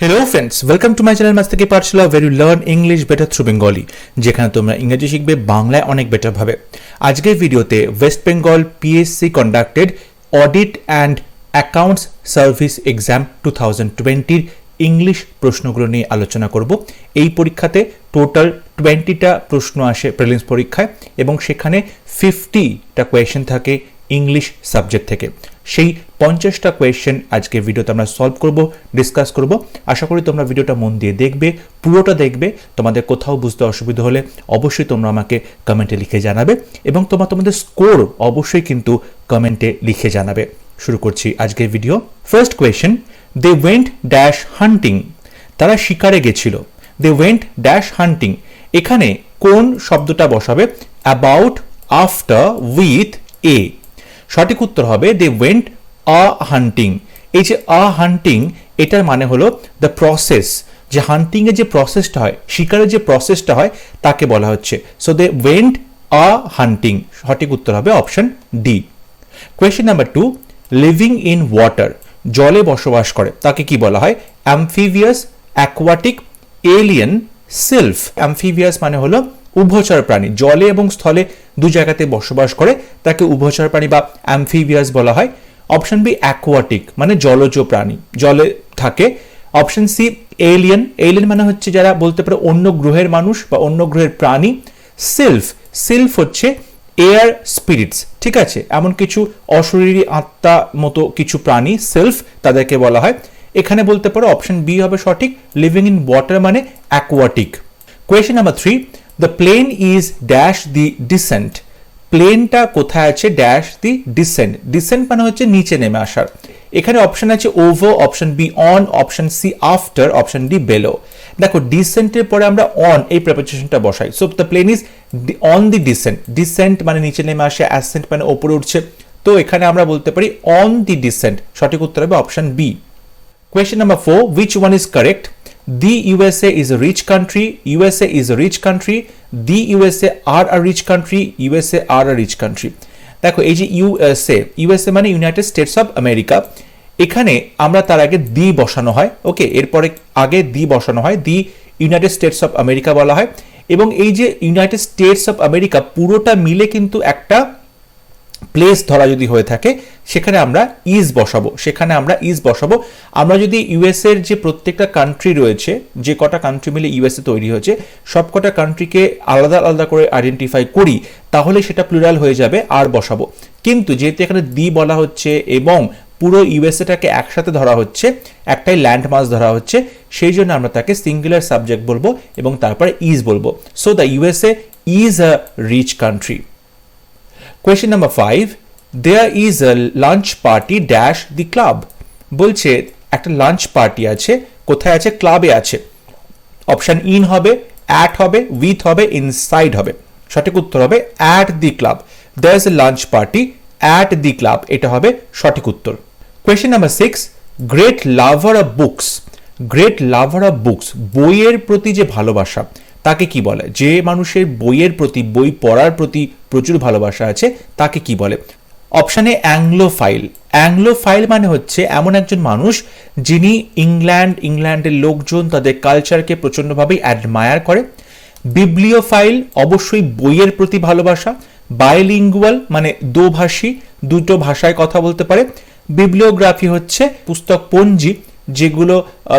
Hello friends, welcome to my channel Master Ki Pathshala where you learn English better through Bengali, যেখানে তোমরা ইংরেজি শিখবে বাংলায় অনেক বেটার ভাবে। আজকের ভিডিওতে West Bengal PSC conducted audit and accounts service exam 2020 এর ইংলিশ প্রশ্নগুলো নিয়ে আলোচনা করব। এই পরীক্ষাতে টোটাল 20টা প্রশ্ন আসে প্রিলিমস পরীক্ষায় এবং সেখানে 50টা কোয়েশ্চেন থাকে ইংলিশ সাবজেক্ট থেকে। সেই 50টা কোয়েশ্চেন আজকে ভিডিওতে আমরা সলভ করব, ডিসকাস করব। আশা করি তোমরা ভিডিওটা মন দিয়ে দেখবে, পুরোটা দেখবে। তোমাদের কোথাও বুঝতে অসুবিধা হলে অবশ্যই তোমরা আমাকে কমেন্টে লিখে জানাবে এবং তোমাদের স্কোর অবশ্যই কিন্তু কমেন্টে লিখে জানাবে। শুরু করছি আজকের video. First question, they went dash hunting. তারা শিকারে গেছিল। দে ওয়েন্ট ড্যাশ হান্টিং, এখানে কোন শব্দটা বসাবে? অ্যাবাউট, আফটার, উইথ, এ। সঠিক উত্তর হবে দে ওয়েন্ট আ হান্টিং। এই যে আ হান্টিং, এটার মানে হলো দ্য প্রসেস, যে হান্টিং এর যে প্রসেসটা হয়, শিকারের যে প্রসেসটা হয় তাকে বলা হচ্ছে। So they went a hunting. সঠিক উত্তর হবে option D. Question number 2, living in water, জলে বসবাস করে, তাকে কি বলা হয়? অ্যামফিবিয়াস, অ্যাকোয়াটিক, এলিয়েন, সিলফ। অ্যামফিবিয়াস মানে হলো উভচর প্রাণী, জলে এবং স্থলে দু জায়গাতে বসবাস করে, তাকে উভচর প্রাণী বা অ্যামফিবিয়াস বলা হয়। অপশন বি অ্যাকোয়াটিক, মানে জলজ প্রাণী, জলে থাকে। Option C alien. এলিয়েন মানে হচ্ছে যারা বলতে পারে অন্য গ্রহের মানুষ বা অন্য গ্রহের প্রাণী। সিলফ, সিলফ হচ্ছে এয়ার স্পিরিটস, ঠিক আছে, এমন কিছু অশরীরী আত্মা মতো কিছু প্রাণী সিলফ, তাদেরকে বলা হয়। এখানে বলতে পারো অপশন বি হবে সঠিক, লিভিং ইন ওয়াটার মানে aquatic. Question number 3, the plane is dash the descent. প্লেনটা কোথায় আছে? Dash the descent. ডিসেন্ট মানে হচ্ছে নিচে নেমে আসার। এখানে অপশন আছে over, option B on, option C after, option D below. দেখো ডিসেন্টের পরে আমরা অন এই প্রেপোজিশনটা বসাই। So the plane is on the descent. Descent মানে নিচে নেমে আসে, অ্যাসেন্ট মানে ওপরে উঠছে। তো এখানে আমরা বলতে পারি অন দি ডিসেন্ট। সঠিক উত্তর হবে option B. Question number 4, which one is correct? The USA is a rich country. USA is a rich country. The USA are a rich country. USA are a rich country. দেখো এই যে USA মানে United states of America, এখানে আমরা তার আগে দি বসানো হয়। ওকে, এরপরে আগে দি বসানো হয়, the United states of America বলা হয়। এবং এই যে ইউনাইটেড স্টেটস অফ আমেরিকা পুরোটা মিলে কিন্তু একটা প্লেস ধরা যদি হয়ে থাকে, সেখানে আমরা ইজ বসাবো, সেখানে আমরা ইজ বসাবো। আমরা যদি ইউএসএ এর যে প্রত্যেকটা কান্ট্রি রয়েছে, যে কটা কান্ট্রি মিলে ইউএসএ তৈরি হয়েছে, সব কটা কান্ট্রিকে আলাদা আলাদা করে আইডেন্টিফাই করি, তাহলে সেটা প্লুরাল হয়ে যাবে, আর বসাবো। কিন্তু যেহেতু এখানে দি বলা হচ্ছে এবং পুরো ইউএসএটাকে একসাথে ধরা হচ্ছে, একটাই ল্যান্ড মাস ধরা হচ্ছে, সেই জন্য আমরা তাকে সিঙ্গুলার সাবজেক্ট বলবো এবং তারপরে ইজ বলবো। So the USA is a rich country. Question number 5, there is a lunch party dash the club. বলছে একটা লাঞ্চ পার্টি আছে, কোথায় আছে? ক্লাবে আছে। অপশন ইন হবে, অ্যাট হবে, উইথ হবে, ইনসাইড হবে। সঠিক উত্তর হবে at the club. there is a lunch party at the club, এটা হবে সঠিক উত্তর। Question number 6, great lover of books. Great lover of books, বইয়ের প্রতি যে ভালোবাসা, তাকে কি বলে? যে মানুষের বইয়ের প্রতি, বই পড়ার প্রতি প্রচুর ভালোবাসা আছে, তাকে কি বলে? অপশানে অ্যাংলোফাইল। অ্যাংলোফাইল মানে হচ্ছে এমন একজন মানুষ যিনি ইংল্যান্ডের লোকজন তাদের কালচারকে প্রচণ্ডভাবে অ্যাডমায়ার করে। বিবলিওফাইল, অবশ্যই বইয়ের প্রতি ভালোবাসা। বাইলিঙ্গুয়াল মানে দোভাষী, দুটো ভাষায় কথা বলতে পারে। বিবলিওগ্রাফি হচ্ছে পুস্তক পঞ্জি, যেগুলো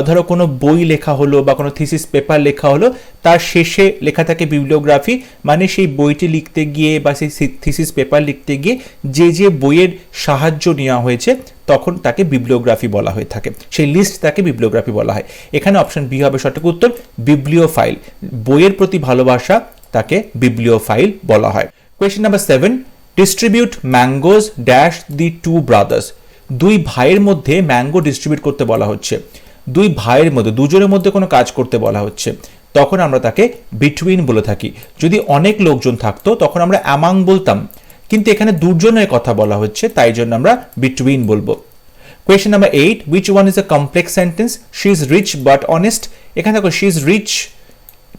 ধরো কোনো বই লেখা হলো বা কোনো থিসিস পেপার লেখা হলো, তার শেষে লেখা থাকে বিবলিওগ্রাফি, মানে সেই বইটি লিখতে গিয়ে বা সেই থিসিস পেপার লিখতে গিয়ে যে বইয়ের সাহায্য নেওয়া হয়েছে তখন তাকে বিবলিওগ্রাফি বলা হয়ে থাকে, সেই লিস্ট তাকে বিবলিওগ্রাফি বলা হয়। এখানে অপশন বি হবে সঠিক উত্তর, বিবলিওফাইল। বইয়ের প্রতি ভালোবাসা, তাকে বিবলিওফাইল বলা হয়। Question number 7, distribute mangoes dash the two brothers. দুই ভাইয়ের মধ্যে ম্যাঙ্গো ডিস্ট্রিবিউট করতে বলা হচ্ছে। দুই ভাইয়ের মধ্যে, দুজনের মধ্যে কোনো কাজ করতে বলা হচ্ছে, তখন আমরা তাকে বিটুইন বলে থাকি। যদি অনেক লোকজন থাকতো তখন আমরা অ্যামাং বলতাম, কিন্তু এখানে দুজনের কথা বলা হচ্ছে, তাই জন্য আমরা বিটুইন বলবো। Question number 8, which one is a complex sentence? She is rich but honest. এখানে দেখো she is rich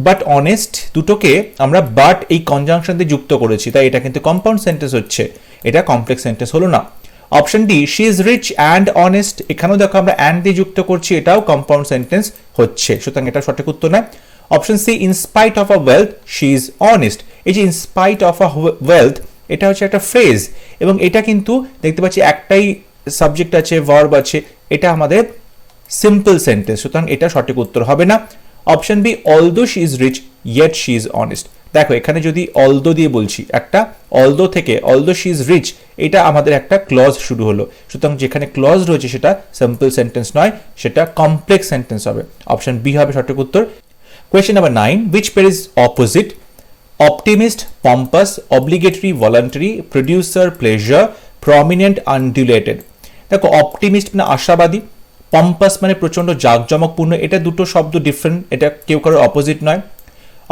but honest, দুটোকে আমরা বাট এই কনজাংশন দিয়ে যুক্ত করেছি, তাই এটা কিন্তু কম্পাউন্ড সেন্টেন্স হচ্ছে, এটা কমপ্লেক্স সেন্টেন্স হলো না। Option D, she is rich and honest, এখানেও দেখো আমরা অ্যান্ড দিয়ে যুক্ত করছি, এটাও কম্পাউন্ড সেন্টেন্স হচ্ছে, সুতরাং এটা সঠিক উত্তর নয়। Option C, in spite of a wealth she is honest, এই যে in spite of a wealth এটা হচ্ছে একটা ফ্রেজ, এবং এটা কিন্তু দেখতে পাচ্ছি একটাই সাবজেক্ট আছে, ভার্ব আছে, এটা আমাদের সিম্পল সেন্টেন্স, সুতরাং এটা সঠিক উত্তর হবে না। Option B, although she is rich yet she is honest, দেখো এখানে যদি অলদো দিয়ে বলছি, একটা অলদো থেকে অলদো শি ইজ রিচ, এটা আমাদের একটা ক্লজ শুরু হলো, সুতরাং যেখানে ক্লজ রয়েছে সেটা সিম্পল সেন্টেন্স নয়, সেটা কমপ্লেক্স সেন্টেন্স হবে। অপশন বি হবে সঠিক উত্তর। Question number 9, which pair is opposite? Optimist, pompous, obligatory, voluntary, producer, pleasure, prominent, undulated। দেখো অপটিমিস্ট মানে আশাবাদী, পম্পাস মানে প্রচন্ড জাঁকজমকপূর্ণ, এটা দুটো শব্দ ডিফারেন্ট, এটা কেউ কারোর অপোজিট নয়।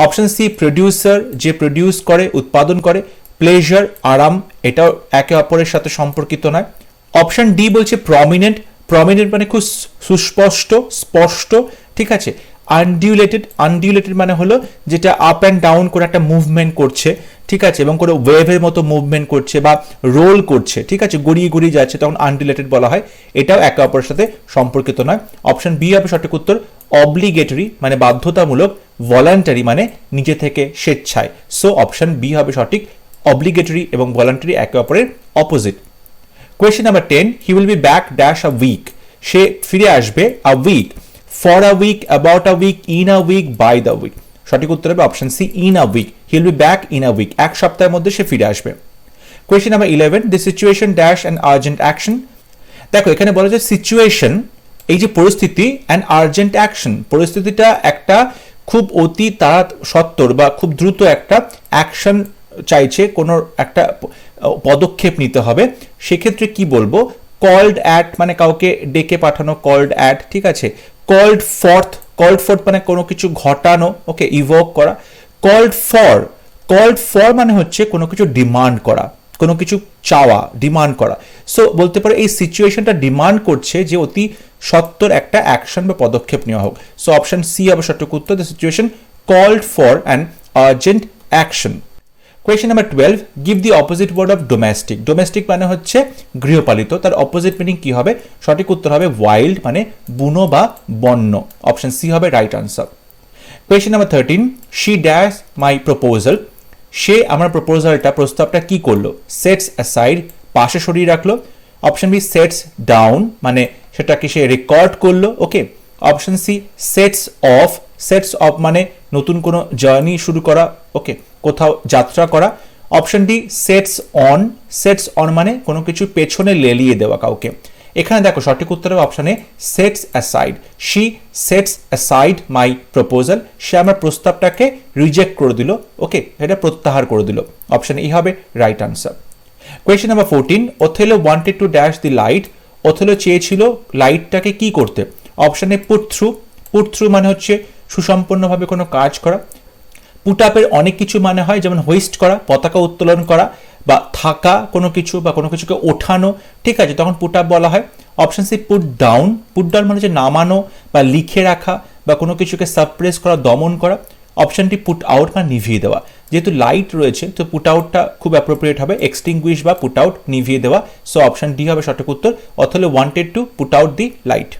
অপশন সি, প্রডিউসার, যে প্রডিউস করে, উৎপাদন করে, প্লেজার, আরাম, এটাও একে অপরের সাথে সম্পর্কিত নয়। অপশন ডি বলছে প্রমিনেন্ট, প্রমিনেন্ট মানে খুব সুস্পষ্ট, স্পষ্ট, ঠিক আছে। আনডিউলেটেড, আনডিউলেটেড মানে হলো যেটা আপ অ্যান্ড ডাউন করে একটা মুভমেন্ট করছে, ঠিক আছে, এবং কোনো ওয়েভের মতো মুভমেন্ট করছে বা রোল করছে, ঠিক আছে, গড়িয়ে গড়িয়ে যাচ্ছে, তখন আনডিউলেটেড বলা হয়, এটাও একে অপরের সাথে সম্পর্কিত নয়। অপশন বি হবে সঠিক উত্তর। অব্লিগেটরি মানে বাধ্যতামূলক, ভলান্টারি মানে নিজে থেকে স্বেচ্ছায়, সো অপশন বি হবে সঠিক। অব্লিগেটরি এবং ভলান্টারি একে অপরের opposite. Question number 10, he will be back dash a week, সে ফিরে আসবে, a week, for a week, about a week, in a week, by the week, সঠিক উত্তর হবে option C, in a week, he will be back in a week, এক সপ্তাহের মধ্যে সে ফিরে আসবে। Question number 11, the situation dash and urgent action, দেখো এখানে বলা যায় সিচুয়েশন, এই যে পরিস্থিতি, অ্যান্ড আর্জেন্ট অ্যাকশন, পরিস্থিতিটা একটা খুব অতি তাড়া সত্বর বা খুব দ্রুত একটা অ্যাকশন চাইছে, কোনো একটা পদক্ষেপ নিতে হবে, সেক্ষেত্রে কি বলবো, কল্ড অ্যাট মানে কাউকে ডেকে পাঠানো, কল্ড অ্যাট, ঠিক আছে। কল্ড ফর্থ, কল্ড ফর্থ মানে কোনো কিছু ঘটানো, ওকে, ইভোক করা। কল্ড ফর, কল্ড ফর মানে হচ্ছে কোনো কিছু ডিমান্ড করা, কোনো কিছু চাওয়া, ডিমান্ড করা, সো বলতে পারো এই সিচুয়েশনটা ডিমান্ড করছে যে অতি সত্বর একটা অ্যাকশন বা পদক্ষেপ নেওয়া হোক, সো অপশন সি হবে সঠিক উত্তর, the situation called for an urgent action. Question number 12, give the opposite word of domestic, domestic মানে হচ্ছে গৃহপালিত, তার অপোজিট মিনিং কি হবে, সঠিক উত্তর হবে ওয়াইল্ড মানে বুনো বা বন্য, অপশন সি হবে right answer. Question number 13, she dash my proposal, সে আমার প্রপোজালটা, প্রস্তাবটা কি করলো, সেটস অ্যাসাইড, পাশে সরিয়ে রাখলো। অপশন বি, সেটস ডাউন মানে সেটাকে সে রেকর্ড করলো, okay. Option C, sets of, sets of মানে নতুন কোনো জার্নি শুরু করা, ওকে, কোথাও যাত্রা করা। Option D, sets on, sets on মানে কোনো কিছু পেছনে লেলিয়ে দেওয়া কাউকে। এখানে দেখো সঠিক উত্তর হবে অপশনে sets aside, she sets aside my proposal, সে আমার প্রস্তাবটাকে রিজেক্ট করে দিল, ওকে, এটা প্রত্যাহার করে দিল, অপশন ই হবে right answer. Question number 14, Othello wanted to dash the light, Othello চেয়েছিল লাইটটাকে কি করতে, অপশনে পুট থ্রু, পুট থ্রু মানে হচ্ছে সুসম্পন্নভাবে কোনো কাজ করা। পুট আপের অনেক কিছু মানে হয়, যেমন হোইস্ট করা, পতাকা উত্তোলন করা, বা থাকা কোনো কিছু বা কোনো কিছুকে ওঠানো, ঠিক আছে, তখন পুট আপ বলা হয়। Option C, put down, put down মানে হচ্ছে নামানো বা লিখে রাখা বা কোনো কিছুকে সাপ্রেস করা, দমন করা। অপশনটি পুট আউট মানে নিভিয়ে দেওয়া, যেহেতু লাইট রয়েছে তো পুট আউটটা খুব অ্যাপ্রোপ্রিয়েট হবে, এক্সটিংগুইশ বা পুট আউট, নিভিয়ে দেওয়া, সো অপশন ডি হবে সঠিক উত্তর, অথলে wanted to put out the light.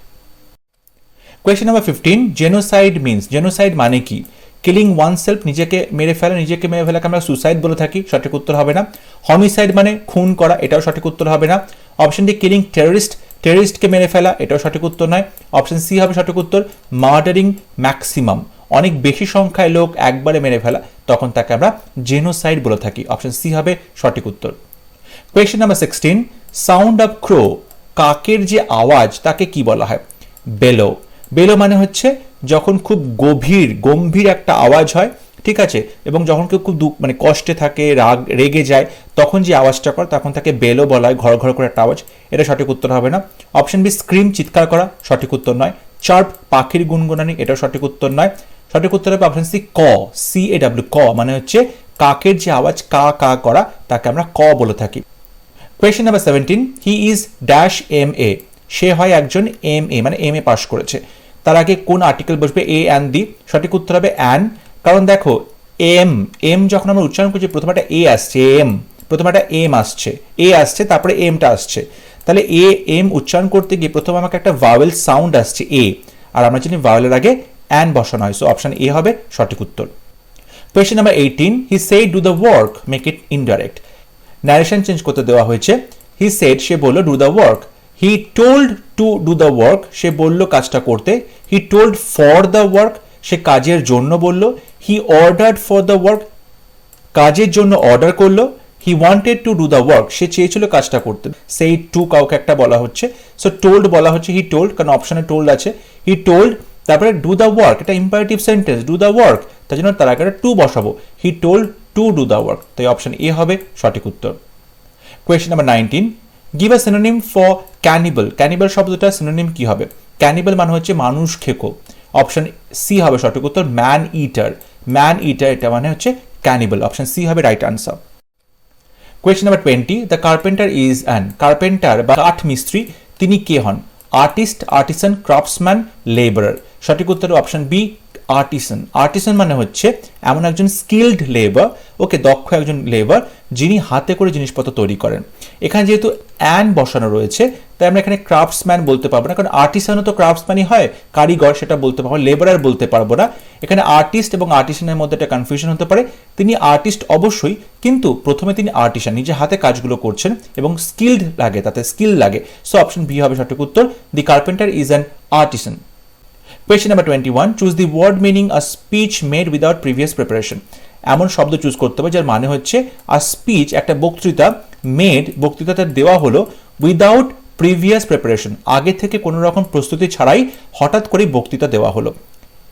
Question number 15, genocide means, genocide মানে কি, কিলিং ওয়ানসেলফ নিজেকে মেরে ফেলা, নিজেকে মেরে ফেলাকে আমরা সুসাইড বলে থাকি, সঠিক উত্তর হবে না। হোমিসাইড মানে খুন করা, এটাও সঠিক উত্তর হবে না। অপশন ডি, কিলিং টেররিস্ট, টেররিস্টকে মেরে ফেলা, এটাও সঠিক উত্তর নয়, অপশন সি হবে সঠিক উত্তর, মার্ডারিং ম্যাক্সিমাম, অনেক বেশি সংখ্যায় লোক একবারে মেরে ফেলা, তখন তাকে আমরা জেনোসাইড বলে থাকি, অপশন সি হবে সঠিক উত্তর। কোয়েশ্চেন নাম্বার 16, সাউন্ড অফ ক্রো, কাকের যে আওয়াজ তাকে কি বলা হয়, বেলো, বেলো মানে হচ্ছে যখন খুব গম্ভীর একটা আওয়াজ হয়, ঠিক আছে, এবং যখন কেউ খুব মানে কষ্টে থাকে, রেগে যায়, তখন যে আওয়াজটা করে তখন তাকে বেলো বলা হয়, ঘর ঘর করে একটা আওয়াজ, এটা সঠিক উত্তর হবে না। অপশন বি, স্ক্রিম চিৎকার করা, সঠিক উত্তর নয়। চার্প পাখির গুনগুনানি, এটাও সঠিক উত্তর নয়। সঠিক উত্তর হবে অপশন সি, ক, CAW, ক মানে হচ্ছে কাকের যে আওয়াজ কা কা করা, তাকে আমরা ক বলে থাকি। Question number 17, he is dash MA, সে হয় একজন MA মানে MA পাস করেছে, তার আগে কোন আর্টিকেল বসবে, এ অ্যান দি, সঠিক উত্তর হবে অ্যান, কারণ দেখো এম যখন আমরা উচ্চারণ করছি প্রথমে একটা এ আসছে, প্রথমে একটা এম আসছে, এ আসছে, তারপরে এমটা আসছে, তাহলে এ এম উচ্চারণ করতে গিয়ে প্রথমে আমাকে একটা ভাওয়েল সাউন্ড আসছে এ, আর আমরা জানি ভাওয়েলের আগে অ্যান বসানো হয়, সো অপশন এ হবে সঠিক উত্তর। Question number 18, he said do the work, make it indirect. Narration change করতে দেওয়া হয়েছে। হি সেড সে বলল do the work, he told to do the work সে বলল কাজটা করতে, he told for the work সে কাজের জন্য বলল, he ordered for the work কাজের জন্য অর্ডার করলো, he wanted to do the work সে চেয়েছিল কাজটা করতে। সেই টু কাউকে একটা বলা হচ্ছে, সো টোল্ড বলা হচ্ছে হি টোল্ড, কারণ অপশনে টোল্ড আছে, হি টোল্ড, তারপরে ডু দ্য ওয়ার্ক এটা imperative sentence, do the work, তার জন্য তার আগে টু বসাবো, he told to do the work, তাই অপশন এ হবে সঠিক উত্তর। Question number 19, give a synonym for cannibal. Cannibal শব্দটা সিনোনিম কি হবে? ক্যানিবল মানে হচ্ছে মানুষ খেকো, অপশন সি হবে সঠিক উত্তর, ম্যান ইটার। ম্যান ইটার এটা মানে হচ্ছে ক্যানিবল, অপশন সি হবে right answer. Question number 20, the carpenter is an. Carpenter বা কাঠ মিস্ত্রি তিনি কে হন? Artist, artisan, craftsman, labourer. সঠিক উত্তর অপশন বি আর্টিসান। আর্টিসান মানে হচ্ছে এমন একজন স্কিল্ড লেবার, ওকে দক্ষ একজন লেবার যিনি হাতে করে জিনিসপত্র তৈরি করেন। এখানে যেহেতু অ্যান বসানো রয়েছে তাই আমরা এখানে ক্রাফটসম্যান বলতে পারবো না, কারণ আর্টিসানও তো ক্রাফটসম্যানই হয়, কারিগর, সেটা বলতে পারবো, লেবারার বলতে পারবো না। এখানে আর্টিস্ট এবং আর্টিসানের মধ্যে একটা কনফিউশন হতে পারে। তিনি আর্টিস্ট অবশ্যই, কিন্তু প্রথমে তিনি আর্টিসান, নিজে হাতে কাজগুলো করছেন এবং স্কিল্ড লাগে, তাতে স্কিল লাগে, সো অপশন বি হবে সঠিক উত্তর, the carpenter is an artisan. Question number 21, choose the word meaning a speech made without previous preparation. এমন শব্দ চুজ করতে হবে যার মানে হচ্ছে a speech একটা বক্তৃতা, মেড বক্তৃতাটা দেওয়া হলো উইদাউট প্রিভিয়াস প্রিপারেশন আগে থেকে কোনো রকম প্রস্তুতি ছাড়াই হঠাৎ করে বক্তৃতা দেওয়া হলো।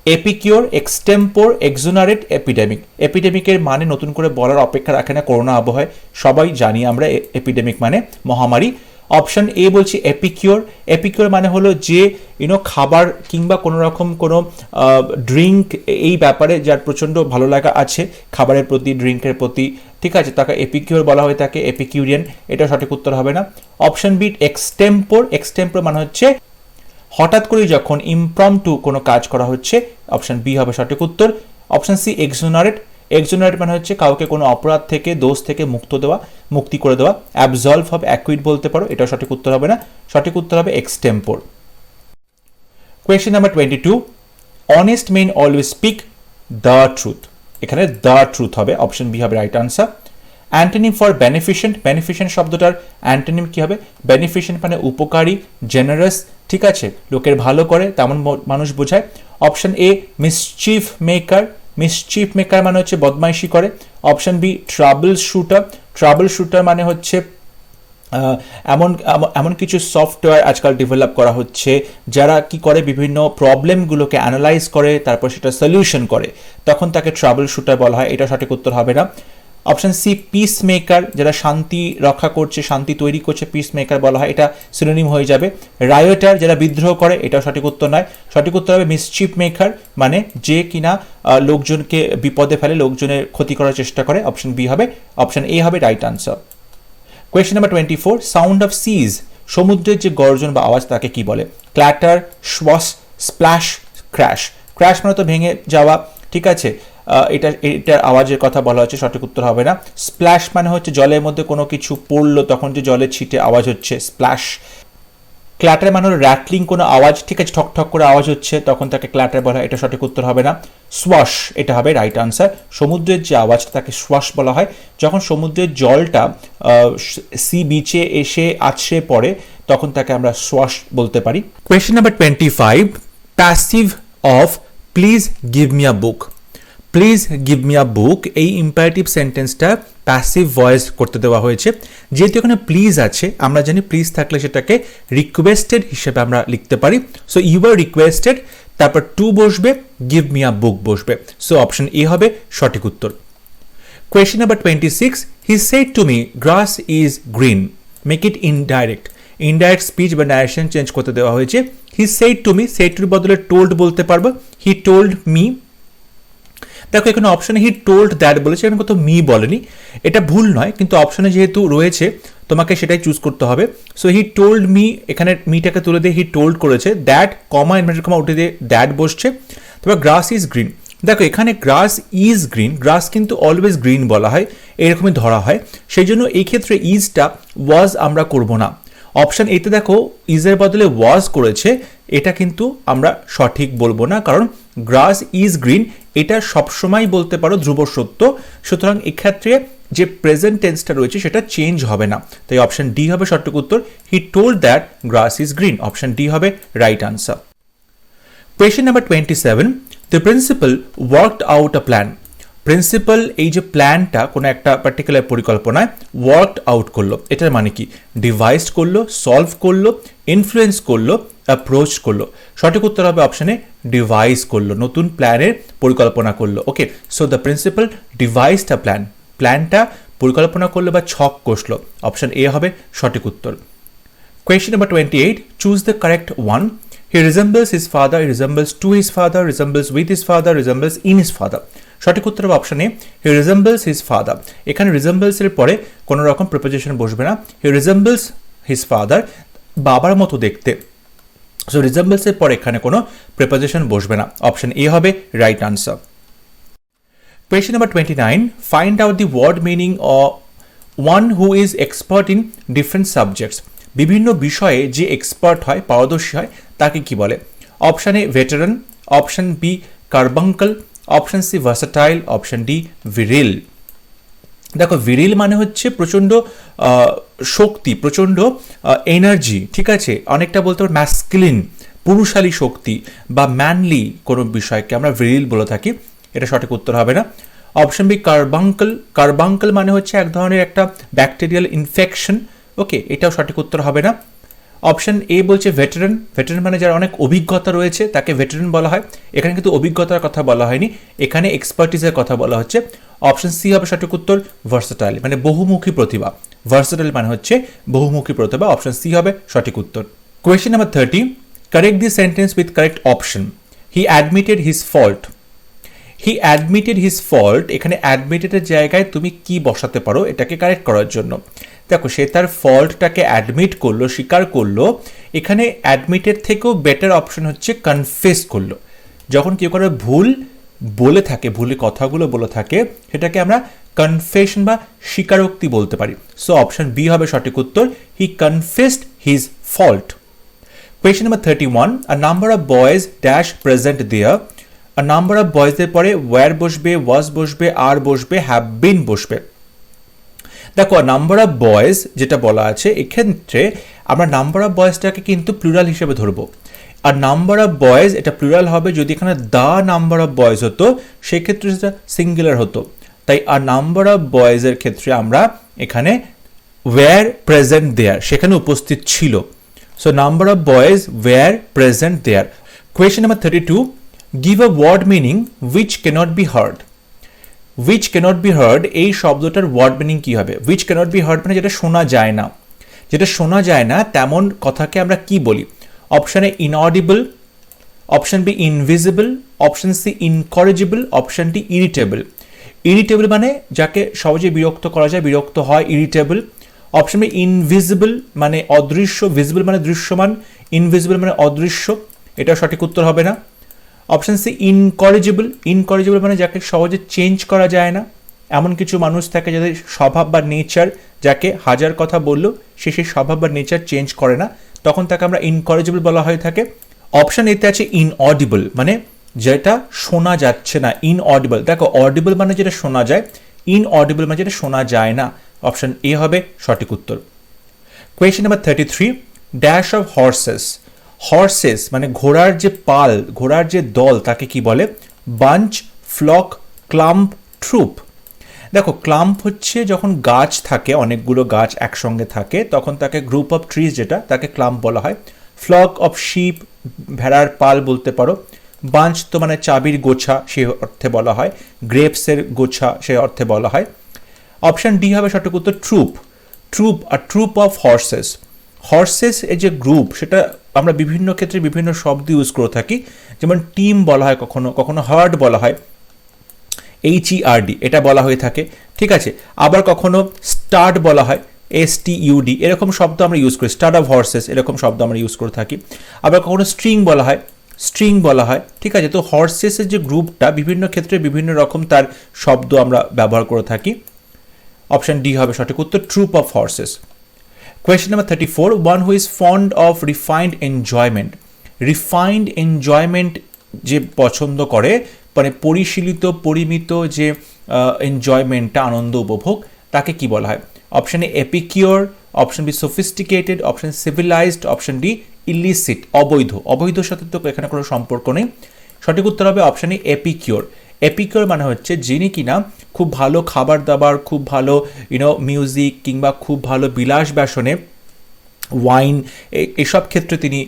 এপিকিওর, এক্সটেম্পোর, এক্সোনারেট, এপিডেমিক। এপিডেমিকের মানে নতুন করে বলার অপেক্ষা রাখে না, করোনা আবহাওয়ায় সবাই জানি আমরা এপিডেমিক মানে মহামারী। অপশন এ বলছি এপিকিওর। এপিকিওর মানে হলো যে খাবার কিংবা কোনো রকম কোনো ড্রিঙ্ক, এই ব্যাপারে যার প্রচণ্ড ভালো লাগা আছে খাবারের প্রতি, ড্রিঙ্কের প্রতি, ঠিক আছে, তাকে এপিকিওর বলা হয়ে থাকে, এপিকিউরিয়ান, এটা সঠিক উত্তর হবে না। Option B extempore. এক্সটেম্পোর মানে হচ্ছে হঠাৎ করে যখন ইমপ্রম্পটু কোনো কাজ করা হচ্ছে, অপশন বি হবে সঠিক উত্তর। Option C এক্সোনারেট। এক্সোনারেট মানে হচ্ছে কাউকে কোনো অপরাধ থেকে, দোষ থেকে মুক্তি করে দেওয়া। অ্যাবজলভ হবে, অ্যাকুইট বলতে পারো, এটা সঠিক উত্তর হবে না, সঠিক উত্তর হবে extempore. Question number 22, honest men always speak the truth. এখানে দ্য ট্রুথ হবে, অপশন বি হবে right answer. Antonym for beneficent. Beneficent শব্দটার অ্যান্টোনিম কি হবে? বেনিফিশিয়েন্ট মানে উপকারী, জেনারাস, ঠিক আছে, লোকের ভালো করে তেমন মানুষ বোঝায়। Option A mischief maker. Mischief maker মানে হচ্ছে বদমাইশি করে। Option B trouble shooter. Trouble shooter মানে হচ্ছে এমন কিছু সফটওয়্যার আজকাল ডেভেলপ করা হচ্ছে যারা কি করে, বিভিন্ন প্রবলেমগুলোকে অ্যানালাইজ করে তারপর সেটা সলিউশন করে, তখন তাকে ট্রাবল শুটার বলা হয়, এটা সঠিক উত্তর হবে না। অপশন সি পিস মেকার, যারা শান্তি রক্ষা করছে, শান্তি তৈরি করছে, পিস মেকার বলা হয়, এটা সিনোনিম হয়ে যাবে। রায়োটার, যারা বিদ্রোহ করে, এটা সঠিক উত্তর নয়, সঠিক উত্তর হবে মিসচিফ মেকার, মানে যে কিনা লোকজনকে বিপদে ফেলে, লোকজনের ক্ষতি করার চেষ্টা করে, অপশন বি হবে, অপশন এ হবে right answer. Question number 24, sound of seas. সমুদ্রের যে গর্জন বা আওয়াজ তাকে কি বলে? ক্ল্যাটার, শ্বাস, স্প্ল্যাশ, ক্র্যাশ। ক্র্যাশ মানে তো ভেঙে যাওয়া, ঠিক আছে, এটার আওয়াজের কথা বলা হচ্ছে, সঠিক উত্তর হবে না। স্প্ল্যাশ মানে হচ্ছে জলের মধ্যে কোনো কিছু পড়লো তখন যে জলের ছিটে আওয়াজ হচ্ছে, স্প্ল্যাশ। ক্ল্যাটার মানে হলো র্যাটলিং কোনো আওয়াজ, ঠিক আছে, ঠক ঠক করে আওয়াজ হচ্ছে তখন তাকে ক্ল্যাটার বলা হয়, এটা সঠিক উত্তর হবে না। সোয়াশ, এটা হবে রাইট আনসার। সমুদ্রের যে আওয়াজ তাকে সোয়াশ বলা হয়, যখন সমুদ্রের জলটা সি বিচে এসে আছড়ে পড়ে তখন তাকে আমরা সোয়াশ বলতে পারি। Question number 25, passive of please give me a book. Please give me a book, এই ইম্পারেটিভ সেন্টেন্সটা প্যাসিভ ভয়েস করতে দেওয়া হয়েছে। যেহেতু এখানে প্লিজ আছে, আমরা জানি প্লিজ থাকলে সেটাকে রিকোয়েস্টেড হিসেবে আমরা লিখতে পারি। সো ইউ আর রিকোয়েস্টেড, তারপর টু বসবে, গিভ মি আ বুক বসবে, সো অপশন এ হবে সঠিক উত্তর। Question number 26, he said to me grass is green, make it indirect. Indirect speech বা ন্যারেশন চেঞ্জ করতে দেওয়া হয়েছে। He said to me, said টুর বদলে টোল্ড বলতে পারবো, হি টোল্ড মি। দেখো এখানে অপশনে হি টোল্ড দ্যাট বলেছে, এখানে কত মি বলেনি, এটা ভুল নয়, কিন্তু অপশনে যেহেতু রয়েছে তোমাকে সেটাই চুজ করতে হবে। সো হি টোল্ড মি, এখানে মিটাকে তুলে দিয়ে হি টোল্ড করেছে, দ্যাট কমা ইনভার্টেড কমা উঠে দিয়ে দ্যাট বসছে। তারপর গ্রাস ইজ গ্রিন, দেখো এখানে গ্রাস ইজ গ্রিন, গ্রাস কিন্তু অলওয়েজ গ্রিন বলা হয়, এরকমই ধরা হয়, সেই জন্য এই ক্ষেত্রে ইজটা ওয়াজ আমরা করব না, অপশন এতে দেখো ইজের বদলে ওয়াজ করেছে, এটা কিন্তু আমরা সঠিক বলবো না, কারণ গ্রাস ইজ গ্রিন এটা সবসময় বলতে পারো ধ্রুব সত্য, সুতরাং এক্ষেত্রে যে প্রেজেন্ট টেন্সটা রয়েছে সেটা চেঞ্জ হবে না, তাই অপশন ডি হবে সঠিক উত্তর। He told that grass is green, option D হবে right answer. Question number 27, the principal worked out a plan. Principal এই যে প্ল্যানটা কোনো একটা পার্টিকুলার পরিকল্পনায় ওয়ার্কড আউট করলো, এটার মানে কি? ডিভাইসড করলো, সলভ করলো, ইনফ্লুয়েন্স করলো, অ্যাপ্রোচ করলো। সঠিক উত্তর হবে অপশনে ডিভাইস করলো, নতুন প্ল্যানের পরিকল্পনা করলো। Okay, so the principal devised a plan, প্ল্যানটা পরিকল্পনা করলো বা ছক কষলো, অপশন এ হবে সঠিক উত্তর। Question number 28, choose the correct one. He resembles his father, he resembles to his father, resembles with his father, resembles in his father. সঠিক উত্তর হবে অপশন এ, হি রিজেম্বলস হিজ ফাদার। এখানে রিজেম্বলস এর পরে কোনো রকম প্রিপোজিশন বসবে না, হি রিজেম্বলস হিজ ফাদার, বাবার মতো দেখতে, সো রিজেম্বলস এর পরে এখানে কোনো প্রিপোজিশন বসবে না, অপশন এ হবে right answer. Question number 29, find out the word meaning of one who is expert in different subjects. বিভিন্ন বিষয়ে যে এক্সপার্ট হয়, পারদর্শী হয়, তাকে কি বলে? Option A veteran, option B carbuncle, option C versatile, option D virile. দেখো ভিরিল মানে হচ্ছে প্রচণ্ড শক্তি, প্রচণ্ড এনার্জি, ঠিক আছে, অনেকটা বলতে পারো ম্যাসকুলিন, পুরুষালী শক্তি বা ম্যানলি কোনো বিষয়কে আমরা ভিরিল বলে থাকি, এটা সঠিক উত্তর হবে না। অপশন বি কার্বাঙ্কল, কার্বাঙ্কল মানে হচ্ছে এক ধরনের একটা ব্যাকটেরিয়াল ইনফেকশন, ওকে, এটাও সঠিক উত্তর হবে না। অপশন এ বলছে ভেটারান, ভেটারান মানে যার অনেক অভিজ্ঞতা রয়েছে তাকে ভেটারান বলা হয়, এখানে কিন্তু অভিজ্ঞতার কথা বলা হয়নি, এখানে এক্সপার্টিসের কথা বলা হচ্ছে। অপশন সি হবে সঠিক উত্তর, ভার্সাটাইল মানে বহুমুখী প্রতিভা, ভার্সাটাইল মানে হচ্ছে বহুমুখী প্রতিভা, অপশন সি হবে সঠিক উত্তর। Question number 30, correct the sentence with correct option. He admitted his fault. He admitted his fault, এখানে অ্যাডমিটেডের জায়গায় তুমি কি বসাতে পারো এটাকে কারেক্ট করার জন্য? দেখো সে তার ফল্টটাকে অ্যাডমিট করলো, স্বীকার করলো, এখানে অ্যাডমিটেড থেকেও বেটার অপশন হচ্ছে কনফেস করলো। যখন কেউ কারো ভুল বলে থাকে, ভুলে কথাগুলো বলে থাকে, সেটাকে আমরা কনফেশন বা স্বীকারোক্তি বলতে পারি, সো অপশন বি হবে সঠিক উত্তর, he confessed his fault. Question number 31, a number of boys dash present there. A number of বয়েজের পরে ওয়্যার বসবে, ওয়াজ বসবে, আর বসবে, হ্যাভ বিন বসবে। দেখো নাম্বার অফ বয়েজ যেটা বলা আছে, এক্ষেত্রে আমরা নাম্বার অফ বয়েজটাকে কিন্তু প্লুরাল হিসেবে ধরবো, আর নাম্বার অফ বয়েজ এটা প্লুরাল হবে যদি এখানে দ্য নাম্বার অফ বয়েজ হতো, সেক্ষেত্রে সেটা সিঙ্গুলার হতো, তাই আর নাম্বার অফ বয়েজের ক্ষেত্রে আমরা এখানে ওয়্যার প্রেজেন্ট দেয়ার, সেখানে উপস্থিত ছিল, so number of boys were present there. Question number 32, give a word meaning which cannot be heard. Which cannot be heard এই শব্দটার ওয়ার্ড মিনিং কি হবে? উইচ ক্যানট বি হার্ড মানে যেটা শোনা যায় না, যেটা শোনা যায় না তেমন কথাকে আমরা কি বলি? Option A inaudible, option B invisible, option C incorrigible, option D irritable. Irritable মানে যাকে সহজে বিরক্ত করা যায়, বিরক্ত হয়, ইরিটেবল। অপশন বি ইনভিজিবল মানে অদৃশ্য, ভিজিবল মানে দৃশ্যমান, ইনভিজিবল মানে অদৃশ্য, এটা সঠিক উত্তর হবে না। অপশন সি ইনকরেজিবল, ইনকরেজিবল মানে যাকে সহজে চেঞ্জ করা যায় না, এমন কিছু মানুষ থাকে যাদের স্বভাব বা নেচার, যাকে হাজার কথা বললেও সে সেই স্বভাব বা নেচার চেঞ্জ করে না, তখন তাকে আমরা ইনকরেজিবল বলা হয়ে থাকে। অপশন এতে আছে ইনঅডিবল মানে যেটা শোনা যাচ্ছে না, ইনঅডিবল। দেখো অডিবল মানে যেটা শোনা যায়, ইনঅডিবল মানে যেটা শোনা যায় না, অপশন এ হবে সঠিক উত্তর। Question number 33, dash of horses. Horse's মানে ঘোড়ার যে পাল, ঘোড়ার যে দল, তাকে কি বলে? Bunch, flock, clump, troop. দেখো ক্লাম্প হচ্ছে যখন গাছ থাকে, অনেকগুলো গাছ একসঙ্গে থাকে, তখন তাকে গ্রুপ অফ ট্রিজ যেটা, তাকে ক্লাম্প বলা হয়। ফ্লক অফ শিপ, ভেড়ার পাল বলতে পারো। বাঞ্চ তো মানে চাবির গোছা, সে অর্থে বলা হয়। গ্রেপসের গোছা, সে অর্থে বলা হয়। অপশন ডি হবে সঠিক উত্তর, ট্রুপ। ট্রুপ, আর ট্রুপ অফ হর্সেস। হর্সেস এর যে গ্রুপ, সেটা আমরা বিভিন্ন ক্ষেত্রে বিভিন্ন শব্দ ইউজ করে থাকি, যেমন টিম বলা হয়, কখনো কখনো হার্ড বলা হয়, HERD এটা বলা হয়ে থাকে, ঠিক আছে। আবার কখনো স্টার্ট বলা হয়, STUD, এরকম শব্দ আমরা ইউজ করি। স্টার্ট অফ হর্সেস এরকম শব্দ আমরা ইউজ করে থাকি। আবার কখনো স্ট্রিং বলা হয়, স্ট্রিং বলা হয়, ঠিক আছে। তো হর্সেসের যে গ্রুপটা বিভিন্ন ক্ষেত্রে বিভিন্ন রকম তার শব্দ আমরা ব্যবহার করে থাকি, অপশন ডি হবে সঠিক উত্তর, troop of horses. Question number 34. One who is fond of refined enjoyment. Refined enjoyment যে পছন্দ করে, মানে পরিশীলিত পরিমিত যে এনজয়মেন্টটা, আনন্দ উপভোগ, তাকে কি বলা হয়? Option A epicure, option B sophisticated, option civilised, option D illicit, অবৈধ। অবৈধর সাথে তো এখানে কোনো সম্পর্ক নেই। সঠিক উত্তর হবে অপশন এ এপিকিওর। এপিকিওর মানে হচ্ছে যিনি কিনা খুব ভালো খাবার দাবার, খুব ভালো মিউজিক কিংবা খুব ভালো বিলাস ব্যাসনে, ওয়াইন, এসব ক্ষেত্রে তিনি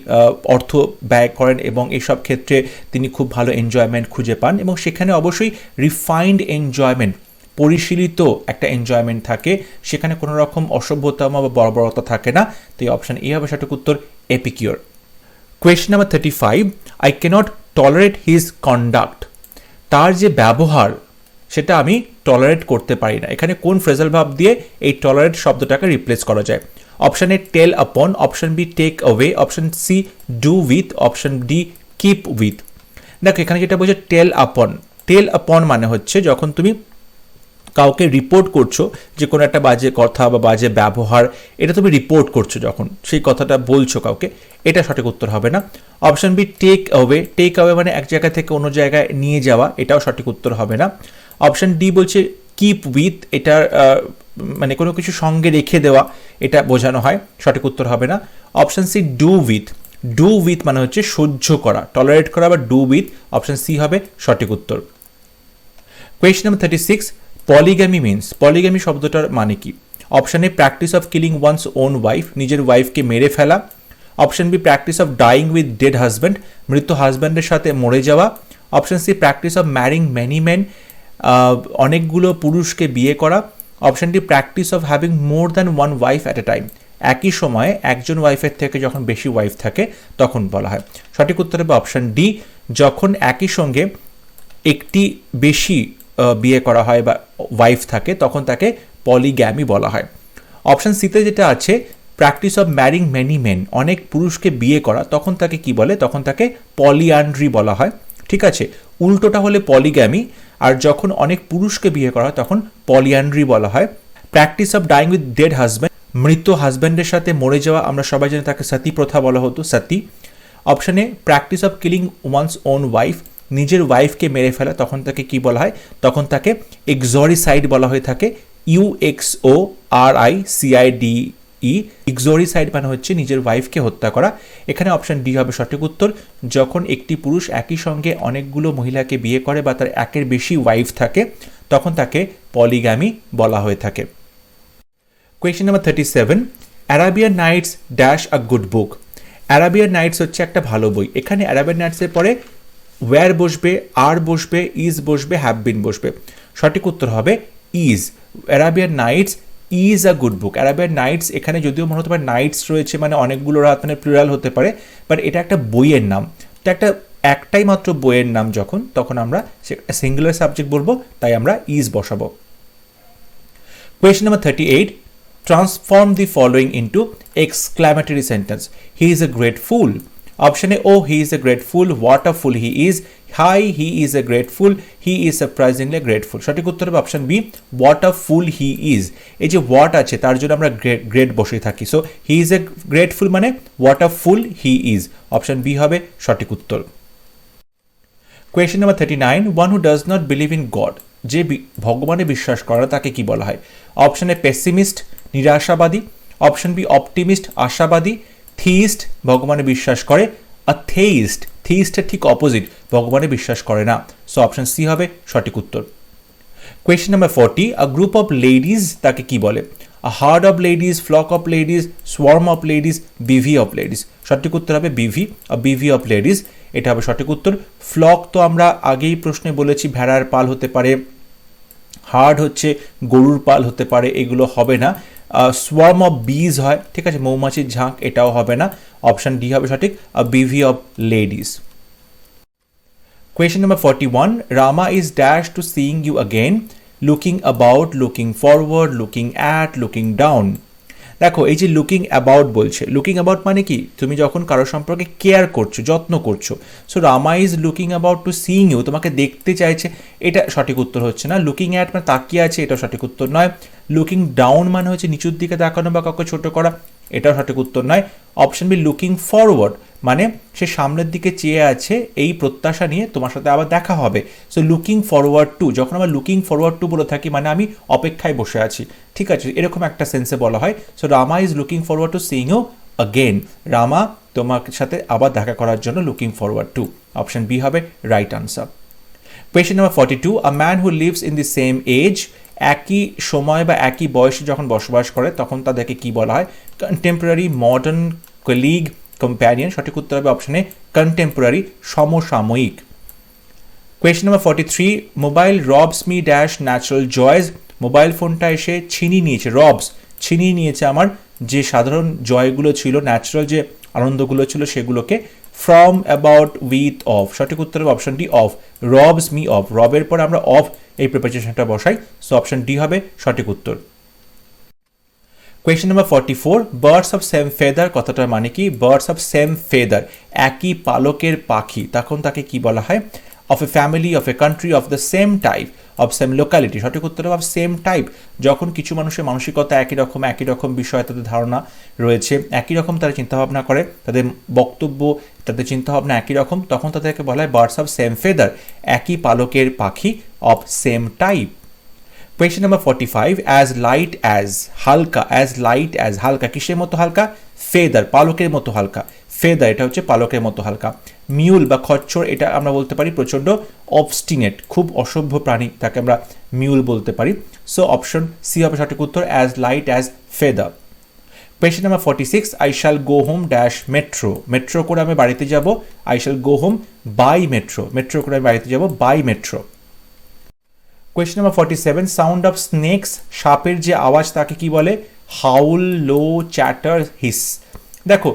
অর্থ ব্যয় করেন এবং এসব ক্ষেত্রে তিনি খুব ভালো এনজয়মেন্ট খুঁজে পান, এবং সেখানে অবশ্যই রিফাইন্ড এনজয়মেন্ট, পরিশীলিত একটা এনজয়মেন্ট থাকে, সেখানে কোনো রকম অসভ্যতম বা বর্বরতা থাকে না। তো এই অপশন এ হবে সঠিক উত্তর, epicure. Question number 35. I can't tolerate his conduct. তার যে ব্যবহার সেটা আমি টলারেট করতে পারি না। এখানে কোন ফ্রেজাল ভার্ব দিয়ে এই টলারেট শব্দটাকে রিপ্লেস করা যায়? Option A tell upon, option B take away, option C do with, option D keep with. দেখো এখানে যেটা বলছে টেল আপন। টেল আপন মানে হচ্ছে যখন তুমি কাউকে রিপোর্ট করছো যে কোনো একটা বাজে কথা বা বাজে ব্যবহার, এটা তুমি রিপোর্ট করছো, যখন সেই কথাটা বলছো কাউকে, এটা সঠিক উত্তর হবে না। Option B take away. Take away মানে এক জায়গা থেকে অন্য জায়গায় নিয়ে যাওয়া, এটাও সঠিক উত্তর হবে না। অপশন ডি বলছে কিপ উইথ, এটার মানে কোনো কিছু সঙ্গে রেখে দেওয়া, এটা বোঝানো হয়, সঠিক উত্তর হবে না। Option C do with. Do with মানে হচ্ছে সহ্য করা, টলারেট করা, বা ডু উইথ, অপশন সি হবে সঠিক উত্তর। Question number 36. Polygamy means, polygamy শব্দটার মানে কি? Option A practice of killing one's own wife, নিজের ওয়াইফকে মেরে ফেলা। Option B practice of dying with dead husband, মৃত হাজব্যান্ডের সাথে মরে যাওয়া। Option C practice of marrying many men, অনেকগুলো পুরুষকে বিয়ে করা। Option D practice of having more than one wife at a time, একই সময়ে একজন ওয়াইফের থেকে যখন বেশি ওয়াইফ থাকে তখন বলা হয়। সঠিক উত্তর হবে অপশন ডি, যখন একই সঙ্গে একটি বেশি বিয়ে করা হয় বা ওয়াইফ থাকে তখন তাকে পলিগ্যামি বলা হয়। অপশন সিতে যেটা আছে practice of marrying many main, অনেক পুরুষকে বিয়ে করা, তখন তাকে কি বলে? তখন তাকে পলিয়ান্ড্রি বলা হয়। ঠিক আছে, উল্টোটা হলে পলিগ্যামি, আর যখন অনেক পুরুষকে বিয়ে করা হয় তখন পলিয়ান্ড্রি বলা হয়। Practice of dying with dead husband, মৃত হাজব্যান্ডের সাথে মরে যাওয়া, আমরা সবাই জানি তাকে সতী প্রথা বলা হতো, সতী। অপশনে practice of killing one's own wife, নিজের ওয়াইফকে মেরে ফেলা, তখন তাকে কি বলা হয়? তখন তাকে এক্সরিসাইড বলা হয়ে থাকে, UXORICIDE। এক্সরিসাইড মানে হচ্ছে নিজের ওয়াইফকে হত্যা করা। এখানে অপশন ডি হবে সঠিক উত্তর, যখন একটি পুরুষ একই সঙ্গে অনেকগুলো মহিলাকে বিয়ে করে বা তার একের বেশি ওয়াইফ থাকে তখন তাকে পলিগ্যামি বলা হয়ে থাকে। Question number 37. Arabian Nights dash a good book. Arabian Nights হচ্ছে একটা ভালো বই। এখানে অ্যারাবিয়ান নাইটসের পরে ওয়্যার বসবে, আর বসবে, ইজ বসবে, হ্যাভ বিন বসবে। সঠিক উত্তর হবে is. Arabian Nights is a good book. Arabian Nights এখানে যদিও মনে হতে পারে নাইটস রয়েছে মানে অনেকগুলো রাত, মানে প্লুরাল হতে পারে, বাট এটা একটা বইয়ের নাম। তো একটাই মাত্র বইয়ের নাম যখন, তখন আমরা সিঙ্গুলার সাবজেক্ট বলবো, তাই আমরা ইজ বসাবো। Question number 38. Transform the following into exclamatory sentence. He is a great fool. Option A, oh he is a great fool, what a fool he is. Hi, he is a great fool, he is surprisingly grateful. সঠিক উত্তর হবে option B, what a fool he is। এই যে what আছে তার জন্য আমরা great বসে থাকি, so he is a grateful মানে what a fool he is। Option B হবে সঠিক উত্তর। Question number 39. One who does not believe in God, যে ভগবানে বিশ্বাস করে না তাকে কি বলা হয়? অপশন এ পেসিমিস্ট, নিরাশাবাদী। অপশন বি অপটিমিস্ট, আশাবাদী। থিইস্ট, ভগবানে বিশ্বাস করে। থেইস্ট, থিইস্টের ঠিক অপোজিট, ভগবানে বিশ্বাস করে না। সো অপশন সি হবে সঠিক উত্তর। Question number 40. A group of ladies তাকে কি বলে? A herd of ladies, flock of ladies, swarm of ladies, bevy of ladies. সঠিক উত্তর হবে বিভি, আ বিভি অফ লেডিজ, এটা হবে সঠিক উত্তর। ফ্লক তো আমরা আগেই প্রশ্নে বলেছি ভেড়ার পাল হতে পারে, হার্ড হচ্ছে গরুর পাল হতে পারে, এগুলো হবে না। সোয়ার্ম অফ বিজ হয়, ঠিক আছে, মৌমাছির ঝাঁক, এটাও হবে না। অপশন ডি হবে সঠিক, বিভি of ladies. Question number 41. Rama is dashed to seeing you again, looking about, looking forward, looking at, looking down. দেখো এই যে লুকিং অ্যাবাউট বলছে, লুকিং অ্যাবাউট মানে কি? তুমি যখন কারো সম্পর্কে কেয়ার করছো, যত্ন করছো। So Rama is looking about to seeing you, তোমাকে দেখতে চাইছে, এটা সঠিক উত্তর হচ্ছে না। লুকিং অ্যাট মানে তাকিয়ে আছে, এটা সঠিক উত্তর নয়। লুকিং ডাউন মানে হচ্ছে নিচুর দিকে তাকানো বা কাউকে ছোট করা, এটাও সঠিক উত্তর নয়। অপশন বি লুকিং ফরওয়ার্ড, মানে সে সামনের দিকে চেয়ে আছে এই প্রত্যাশা নিয়ে তোমার সাথে আবার দেখা হবে। সো লুকিং ফরওয়ার্ড টু, যখন আমরা লুকিং ফরওয়ার্ড টু বলে থাকি মানে আমি অপেক্ষায় বসে আছি, ঠিক আছে, এরকম একটা সেন্সে বলা হয়। So Rama is looking forward to seeing you again, Rama তোমার সাথে আবার দেখা করার জন্য looking forward to. Option B হবে right answer. Question number 42, a man who lives in the same age, একই সময় বা একই বয়সে যখন বসবাস করে তখন তাদেরকে কি বলা হয়? Contemporary, modern, colleague, companion. সঠিক উত্তর হবে অপশনে কন্টেম্পোরারি, সমসাময়িক। Question number 43, mobile robs me dash natural joys, mobile ফোনটা এসে ছিনিয়ে নিয়েছে, রবস ছিনিয়ে নিয়েছে আমার যে সাধারণ জয়গুলো ছিল, ন্যাচারাল যে আনন্দগুলো ছিল সেগুলোকে, ফ্রম, অ্যাবাউট, উইথ, অফ। সঠিক উত্তর হবে option D of, robs me of, রবের পর আমরা অফ এই প্রিপোজিশনটা বসাই, সো অপশন ডি হবে সঠিক উত্তর। Question number 44, birds of same feather কথাটার মানে কি? বার্ডস অফ সেম ফেদার, একই পালকের পাখি, তখন তাকে কি বলা হয়? Of A family, of a country, of the same type, of same locality. সঠিক উত্তর হবে অফ সেম টাইপ, যখন কিছু মানুষের মানসিকতা একই রকম বিষয়ে তাদের ধারণা রয়েছে, একই রকম তারা চিন্তাভাবনা করে, তাদের বক্তব্য, তাদের চিন্তাভাবনা একই রকম, তখন তাদেরকে বলা হয় বার্ডস অফ সেম ফেদার, একই পালকের পাখি, of same type. Question number 45, as light as, হালকা, অ্যাজ লাইট অ্যাজ, হালকা, কিসের মতো হালকা? ফেদার, পালকের মতো হালকা, ফেদার এটা হচ্ছে পালকের মতো হালকা। মিউল বা খচ্চর, এটা আমরা বলতে পারি প্রচণ্ড অবস্টিনেট, খুব অসভ্য প্রাণী, তাকে আমরা মিউল বলতে পারি। সো অপশন সি হবে সঠিক উত্তর, as light as feather. Question number 46, I shall go home dash metro, metro করে আমি বাড়িতে যাব, I shall go home by metro, metro করে আমি বাড়িতে যাব by metro. Question number 47, sound of snakes, সাপের যে আওয়াজ তাকে কি বলে? Howl, low, chatter, hiss. দেখো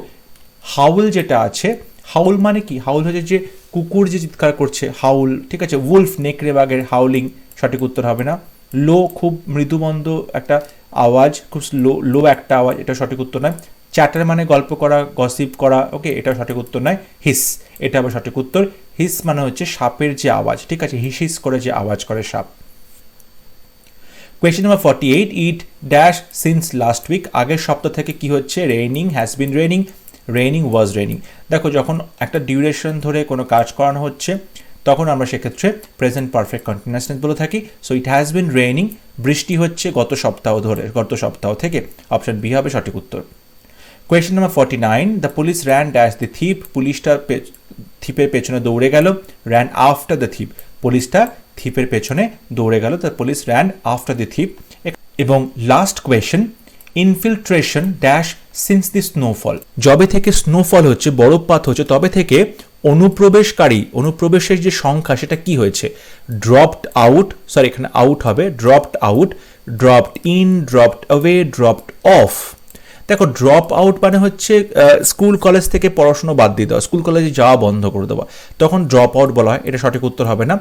হাউল যেটা আছে, হাউল মানে কি? হাউল হচ্ছে যে কুকুর যে চিৎকার করছে, হাউল, ঠিক আছে। উলফ, নেকড়ে বাঘের হাউলিং, সঠিক উত্তর হবে না। লো, খুব মৃদুমন্দ একটা আওয়াজ, খুব লো একটা আওয়াজ, এটা সঠিক উত্তর নয়। চ্যাটার মানে গল্প করা, গসিপ করা, ওকে, এটা সঠিক উত্তর নয়। হিস, এটা আবার সঠিক উত্তর। হিস মানে হচ্ছে সাপের যে আওয়াজ, ঠিক আছে, হিস হিস করে যে আওয়াজ করে সাপ। Question number 48, it dash since last week, আগের সপ্তাহ থেকে কি হচ্ছে? Raining, has been raining, raining, was raining. দেখো যখন একটা ডিউরেশন ধরে কোনো কাজ করানো হচ্ছে তখন আমরা সেক্ষেত্রে প্রেজেন্ট পারফেক্ট কন্টিনিউয়াস টেন্স বলে থাকি। So it has been raining, বৃষ্টি হচ্ছে গত সপ্তাহ থেকে, অপশন বি হবে সঠিক উত্তর। Question number 49, the police ran dash the thief, পুলিশটা থিপের পেছনে দৌড়ে গেল, র্যান আফটার দ্য থিপ, পুলিশটা থিপের পেছনে দৌড়ে গেল, the police ran after the thief. এবং last question, infiltration dash since the snowfall, যবে থেকে স্নোফল হচ্ছে, বরফপাত হচ্ছে, তবে থেকে অনুপ্রবেশের যে সংখ্যা সেটা কি হয়েছে? ড্রপড আউট, সরি এখানে আউট হবে, dropped out, dropped in, dropped away, dropped of. দেখো ড্রপ আউট মানে হচ্ছে স্কুল কলেজ থেকে পড়াশোনা বাদ দিয়ে দেওয়া, স্কুল কলেজে যাওয়া বন্ধ করে দেওয়া, তখন ড্রপ আউট বলা হয়, এটা সঠিক উত্তর হবে না।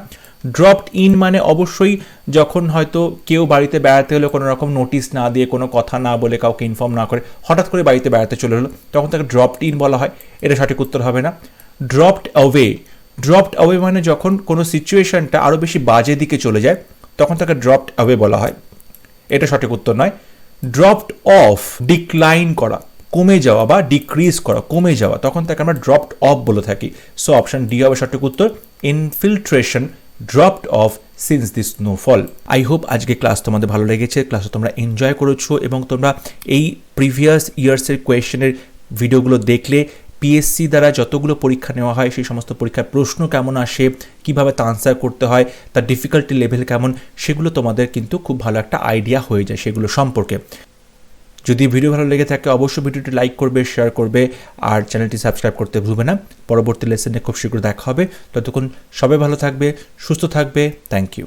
ড্রপড ইন মানে অবশ্যই যখন হয়তো কেউ বাড়িতে বেড়াতে হলে কোনো রকম নোটিশ না দিয়ে, কোনো কথা না বলে, কাউকে ইনফর্ম না করে হঠাৎ করে বাড়িতে বেড়াতে চলে হলো, তখন তাকে ড্রপড ইন বলা হয়, এটা সঠিক উত্তর হবে না। ড্রপড অ্যাওয়ে মানে যখন কোনো সিচুয়েশনটা আরও বেশি বাজে দিকে চলে যায় তখন তাকে ড্রপড অ্যাওয়ে বলা হয়, এটা সঠিক উত্তর নয়। ড্রপড অফ, ডিক্লাইন করা, কমে যাওয়া বা ডিক্রিজ করা, কমে যাওয়া, তখন তাকে আমরা ড্রপড অফ বলে থাকি। সো অপশন ডি হবে সঠিক উত্তর, infiltration dropped of since the snowfall. I hope আজকে ক্লাস তোমাদের ভালো লেগেছে, ক্লাসে তোমরা এনজয় করেছো এবং তোমরা এই প্রিভিয়াস ইয়ার্সের কোয়েশ্চেনের ভিডিওগুলো দেখলে পিএসসি দ্বারা যতগুলো পরীক্ষা নেওয়া হয় সেই সমস্ত পরীক্ষার প্রশ্ন কেমন আসে, কীভাবে তা আনসার করতে হয়, তার ডিফিকাল্টি লেভেল কেমন, সেগুলো তোমাদের কিন্তু খুব ভালো একটা আইডিয়া হয়ে যায় সেগুলো সম্পর্কে। যদি ভিডিও ভালো লেগে থাকে অবশ্যই ভিডিওটি লাইক করবে, শেয়ার করবে আর চ্যানেলটি সাবস্ক্রাইব করতে ভুলবে না। পরবর্তী লেসনে খুব শীঘ্র দেখা হবে, ততক্ষণ সবাই ভালো থাকবে, সুস্থ থাকবে। Thank you.